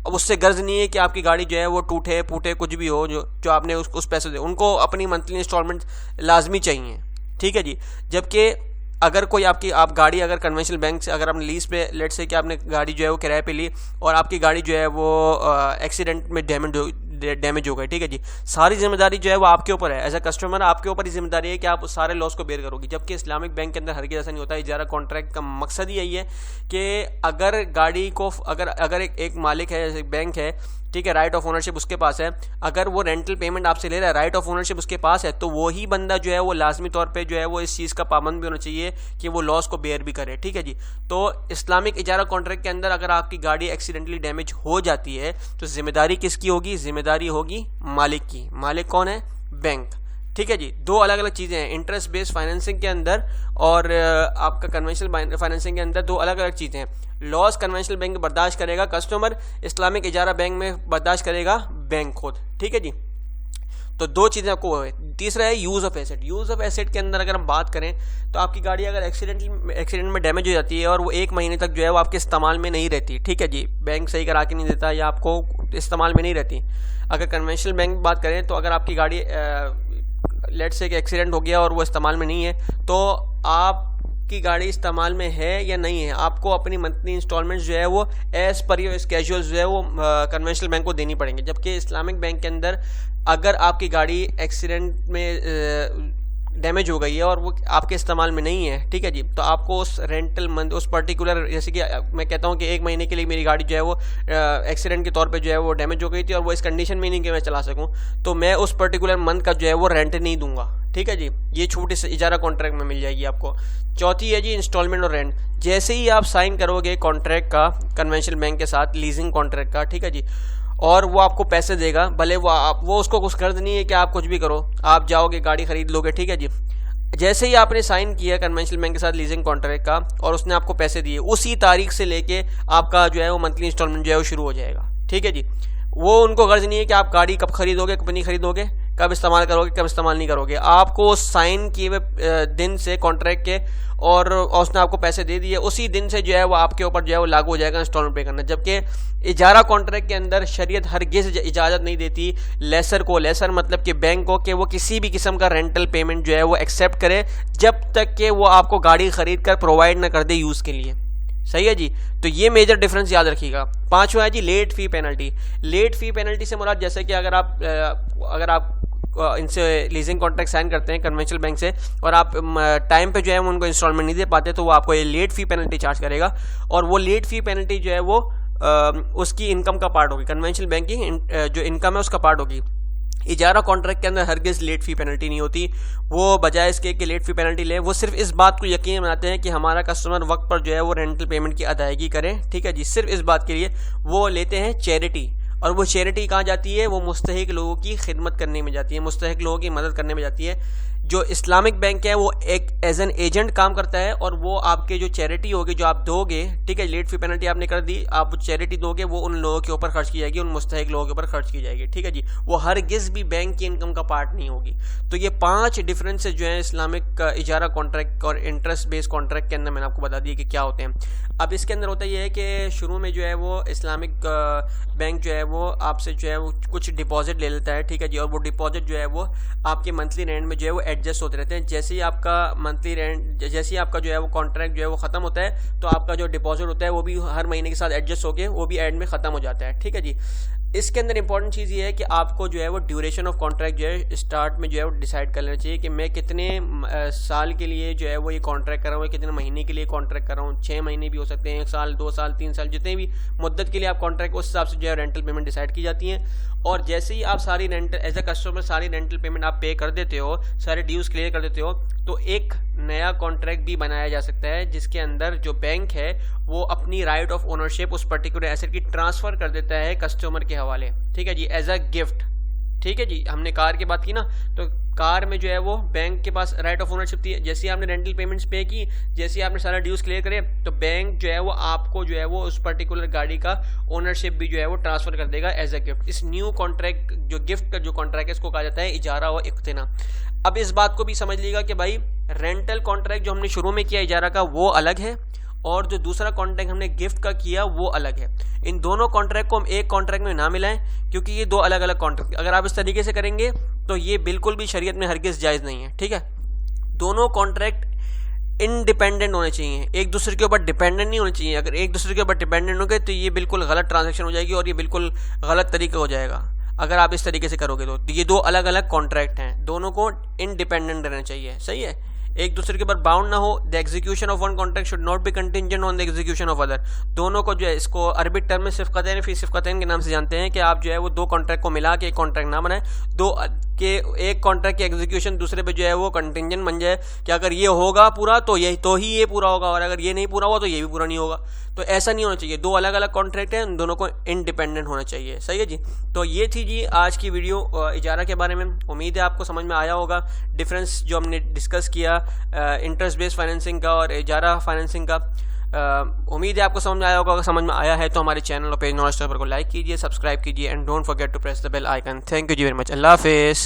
اب اس سے غرض نہیں ہے کہ آپ کی گاڑی جو ہے وہ ٹوٹے پوٹے کچھ بھی ہو، جو آپ نے اس پیسے دے، ان کو اپنی منتھلی انسٹالمنٹ لازمی چاہیے، ٹھیک ہے جی. جبکہ اگر کوئی آپ گاڑی اگر کنونشنل بینک سے اگر آپ نے لیز پہ لیٹ سے کہ آپ نے گاڑی جو ہے وہ کرائے پہ لی اور آپ کی گاڑی جو ہے وہ ایکسیڈنٹ میں ڈیمیج ہو گئی، ٹھیک ہے جی، ساری ذمہ داری جو ہے وہ آپ کے اوپر ہے. ایز اے کسٹمر آپ کے اوپر ہی ذمہ داری ہے کہ آپ سارے لاس کو بیئر کرو گی. جبکہ اسلامک بینک کے اندر ہرگز ایسا نہیں ہوتا. اجارہ کانٹریکٹ کا مقصد ہی یہی ہے کہ اگر گاڑی کو اگر ایک مالک ہے، ایک بینک ہے، ٹھیک ہے، رائٹ آف اونرشپ اس کے پاس ہے، اگر وہ رینٹل پیمنٹ آپ سے لے رہا ہے، رائٹ آف اونرشپ اس کے پاس ہے، تو وہی بندہ جو ہے وہ لازمی طور پہ جو ہے وہ اس چیز کا پابند بھی ہونا چاہیے کہ وہ لاس کو بیئر بھی کرے، ٹھیک ہے جی. تو اسلامک اجارہ کانٹریکٹ کے اندر اگر آپ کی گاڑی ایکسیڈنٹلی ڈیمیج ہو جاتی ہے تو ذمہ داری کس کی ہوگی؟ ذمہ داری ہوگی مالک کی. مالک کون ہے؟ بینک. ٹھیک ہے جی. دو الگ الگ چیزیں ہیں، انٹرسٹ بیس فائنینسنگ کے اندر اور آپ کا کنونشنل فائنینسنگ کے اندر دو الگ الگ چیزیں ہیں. لاس کنونشنل بینک برداشت کرے گا کسٹمر، اسلامک اجارہ بینک میں برداشت کرے گا بینک خود. ٹھیک ہے جی. تو دو چیزیں آپ کو ہے. تیسرا ہے use of asset. Use of asset کے اندر اگر ہم بات کریں تو آپ کی گاڑی اگر ایکسیڈنٹ میں ڈیمیج ہو جاتی ہے اور وہ 1 مہینے تک جو ہے وہ آپ کے استعمال میں نہیں رہتی، ٹھیک ہے جی، بینک صحیح کرا کے نہیں دیتا یا آپ کو استعمال میں نہیں رہتی. اگر کنونشنل بینک بات کریں تو اگر آپ کی گاڑی لیٹ سے کہ ایکسیڈنٹ ہو گیا اور وہ استعمال میں نہیں ہے تو آپ کی گاڑی استعمال میں ہے یا نہیں ہے، آپ کو اپنی منتھلی انسٹالمنٹ جو ہے وہ ایز پر یور اسکیجول جو ہے وہ کنونشنل بینک کو دینی پڑیں گے. جبکہ اسلامک بینک کے اندر اگر آپ کی گاڑی ایکسیڈنٹ میں ڈیمیج ہو گئی ہے اور وہ آپ کے استعمال میں نہیں ہے، ٹھیک ہے جی، تو آپ کو اس رینٹل منتھ اس پرٹیکولر، جیسے کہ میں کہتا ہوں کہ 1 مہینے کے لیے میری گاڑی جو ہے وہ ایکسیڈنٹ کے طور پہ جو ہے وہ ڈیمیج ہو گئی تھی اور وہ اس کنڈیشن میں نہیں کہ میں چلا سکوں، تو میں اس پرٹیکولر منتھ کا جو ہے وہ رینٹ نہیں دوں گا. ٹھیک ہے جی. یہ چھوٹ اس اجارہ کانٹریکٹ میں مل جائے گی آپ کو. چوتھی ہے جی انسٹالمنٹ اور رینٹ. جیسے ہی آپ سائن کرو گے کانٹریکٹ کا کنونشنل بینک کے ساتھ، لیزنگ کانٹریکٹ کا، ٹھیک ہے جی، اور وہ آپ کو پیسے دے گا، بھلے وہ اس کو کچھ غرض نہیں ہے کہ آپ کچھ بھی کرو، آپ جاؤ گے گاڑی خرید لو گے، ٹھیک ہے جی. جیسے ہی آپ نے سائن کیا کنونشنل بینک کے ساتھ لیزنگ کانٹریکٹ کا اور اس نے آپ کو پیسے دیے، اسی تاریخ سے لے کے آپ کا جو ہے وہ منتھلی انسٹالمنٹ جو ہے وہ شروع ہو جائے گا. ٹھیک ہے جی. وہ ان کو غرض نہیں ہے کہ آپ گاڑی کب خریدو گے، کب نہیں خریدو گے، کب استعمال کرو گے، کب استعمال نہیں کرو گے. آپ کو سائن کیے ہوئے دن سے کانٹریکٹ کے اور اس نے آپ کو پیسے دے دیے، اسی دن سے جو ہے وہ آپ کے اوپر جو ہے وہ لاگو ہو جائے گا انسٹالمنٹ پے کرنا. جبکہ اجارہ کانٹریکٹ کے اندر شریعت ہرگز اجازت نہیں دیتی لیسر کو، لیسر مطلب کہ بینک کو، کہ وہ کسی بھی قسم کا رینٹل پیمنٹ جو ہے وہ ایکسیپٹ کرے جب تک کہ وہ آپ کو گاڑی خرید کر پرووائڈ نہ کر دے یوز کے لیے. صحیح ہے جی. تو یہ میجر ڈفرنس یاد رکھیے گا. پانچواں ہے جی لیٹ فی پینلٹی. لیٹ فی پینلٹی سے مراد جیسے کہ اگر آپ ان سے لیزنگ کانٹریکٹ سائن کرتے ہیں کنونشنل بینک سے اور آپ ٹائم پہ جو ہے ان کو انسٹالمنٹ نہیں دے پاتے تو وہ آپ کو یہ لیٹ فی پینلٹی چارج کرے گا. اور وہ لیٹ فی پینلٹی جو ہے وہ اس کی انکم کا پارٹ ہوگی، کنونشنل بینک کی جو انکم ہے اس کا پارٹ ہوگی. اجارہ کانٹریکٹ کے اندر ہرگز لیٹ فی پینلٹی نہیں ہوتی. وہ بجائے اس کے کہ لیٹ فی پینلٹی لیں، وہ صرف اس بات کو یقین بناتے ہیں کہ ہمارا کسٹمر وقت پر جو ہے وہ رینٹل پیمنٹ کی ادائیگی کریں. ٹھیک ہے جی. صرف اس بات کے لیے وہ لیتے ہیں چیریٹی. اور وہ چیریٹی کہاں جاتی ہے؟ وہ مستحق لوگوں کی خدمت کرنے میں جاتی ہے، مستحق لوگوں کی مدد کرنے میں جاتی ہے. جو اسلامک بینک ہے وہ ایک ایز این ایجنٹ کام کرتا ہے اور وہ آپ کے جو چیریٹی ہوگی جو آپ دو گے، ٹھیک ہے، لیٹ فی پینلٹی آپ نے کر دی، آپ چیریٹی دو گے، وہ ان لوگوں کے اوپر خرچ کی جائے گی، ان مستحق لوگوں کے اوپر خرچ کی جائے گی. ٹھیک ہے جی. وہ ہرگز بھی بینک کی انکم کا پارٹ نہیں ہوگی. تو یہ 5 ڈفرینسز جو ہیں اسلامک اجارہ کانٹریکٹ اور انٹرسٹ بیس کانٹریکٹ کے اندر میں نے آپ کو بتا دیا کہ کیا ہوتے ہیں. اب اس کے اندر ہوتا یہ ہے کہ شروع میں جو ہے وہ اسلامک بینک جو ہے وہ آپ سے جو ہے وہ کچھ ڈپازٹ لے لیتا ہے. ٹھیک ہے جی. اور وہ ڈپازٹ جو ہے وہ آپ کے منتھلی رینٹ میں جو ہے وہ ایڈجسٹ ہوتے رہتے ہیں. جیسے ہی آپ کا منتھلی رینٹ، جیسے ہی آپ کا جو ہے وہ کانٹریکٹ جو ہے وہ ختم ہوتا ہے تو آپ کا جو ڈپازٹ ہوتا ہے وہ بھی ہر مہینے کے ساتھ ایڈجسٹ ہو کے وہ بھی اینڈ میں ختم ہو جاتا ہے. ٹھیک ہے جی. اس کے اندر امپورٹنٹ چیز یہ ہے کہ آپ کو جو ہے وہ ڈیوریشن آف کانٹریکٹ جو ہے اسٹارٹ میں جو ہے وہ ڈیسائیڈ کر لینا چاہیے کہ میں کتنے سال کے لیے جو ہے وہ یہ کانٹریکٹ کر رہا ہوں، کتنے مہینے کے لیے کانٹریکٹ کر رہا ہوں. 6 مہینے بھی ہو سکتے ہیں، 1 سال، 2 سال، 3 سال، جتنے بھی مدت کے لیے آپ کانٹریکٹ اس حساب سے جو ہے رینٹل پیمنٹ ڈیسائیڈ کی جاتی ہیں. اور جیسے ہی آپ ساری رینٹل ایز اے کسٹمر ساری رینٹل پیمنٹ آپ پے کر دیتے ہو، سارے ڈیوز کلیئر کر دیتے ہو، تو ایک نیا کانٹریکٹ بھی بنایا جا سکتا ہے جس کے اندر جو بینک ہے وہ اپنی رائٹ آف اونرشپ اس پرٹیکولر ایسٹ کی ٹرانسفر کر دیتا ہے کسٹمر کے حوالے. ٹھیک ہے جی. As a gift. ٹھیک ہے جی. ہم نے کار کی بات کی نا، تو کار میں جو ہے وہ بینک کے پاس رائٹ آف اونرشپ تھی. جیسے ہی آپ نے رینٹل پیمنٹس پے کی، جیسے ہی آپ نے سارا ڈیوز کلیئر کرے، تو بینک جو ہے وہ آپ کو جو ہے وہ اس پرٹیکولر گاڑی کا اونرشپ بھی جو ہے وہ ٹرانسفر کر دے گا ایز اے گفٹ. اس نیو کانٹریکٹ جو گفٹ کا جو کانٹریکٹ ہے اس کو کہا جاتا ہے اجارہ و اقتناء. اب اس بات کو بھی سمجھ لیے گا کہ بھائی رینٹل کانٹریکٹ جو ہم نے شروع میں کیا اجارہ کا وہ الگ ہے اور جو دوسرا کانٹریکٹ ہم نے گفٹ کا کیا وہ الگ ہے. ان دونوں کانٹریکٹ کو ہم ایک کانٹریکٹ میں نہ ملائیں کیونکہ یہ دو الگ الگ کانٹریکٹ. اگر آپ اس طریقے سے کریں گے تو یہ بالکل بھی شریعت میں ہرگز جائز نہیں ہے. ٹھیک ہے, دونوں کانٹریکٹ انڈیپینڈنٹ ہونے چاہیے, ایک دوسرے کے اوپر ڈیپینڈنٹ نہیں ہونے چاہیے. اگر ایک دوسرے کے اوپر ڈیپینڈنٹ ہو گئے تو یہ بالکل غلط ٹرانزیکشن ہو جائے گی اور یہ بالکل غلط طریقہ ہو جائے گا. اگر آپ اس طریقے سے کرو گے تو یہ دو الگ الگ کانٹریکٹ ہیں, دونوں کو انڈیپینڈنٹ رہنا چاہیے. صحیح ہے, ایک دوسرے کے اوپر باؤنڈ نہ ہو. The execution of one contract should not be contingent on the execution of other. دونوں کو جو ہے اس کو عربک ٹرم میں صفقتین فی صفقتین کے نام سے جانتے ہیں کہ آپ جو ہے وہ دو کانٹریکٹ کو ملا کے ایک کانٹریکٹ نہ بنائیں, دو کہ ایک کانٹریکٹ کی ایگزیکیوشن دوسرے پہ جو ہے وہ کنٹینجنٹ بن جائے کہ اگر یہ ہوگا پورا تو ہی یہ پورا ہوگا اور اگر یہ نہیں پورا ہوا تو یہ بھی پورا نہیں ہوگا. تو ایسا نہیں ہونا چاہیے. دو الگ الگ کانٹریکٹ ہیں, ان دونوں کو انڈیپینڈنٹ ہونا چاہیے. صحیح ہے جی. تو یہ تھی جی آج کی ویڈیو اجارہ کے بارے میں. امید ہے آپ کو سمجھ میں آیا ہوگا ڈفرینس جو ہم نے ڈسکس کیا انٹرسٹ بیس فائنینسنگ کا اور اجارہ فائنینسنگ کا. امید ہے آپ کو سمجھ میں آیا ہوگا. اگر سمجھ میں آیا ہے تو ہمارے چینل اور پیج نالج ٹاپر کو لائک کیجیے, سبسکرائب کیجیے and don't forget to press the bell icon. Thank you جی ویری مچ. اللہ حافظ.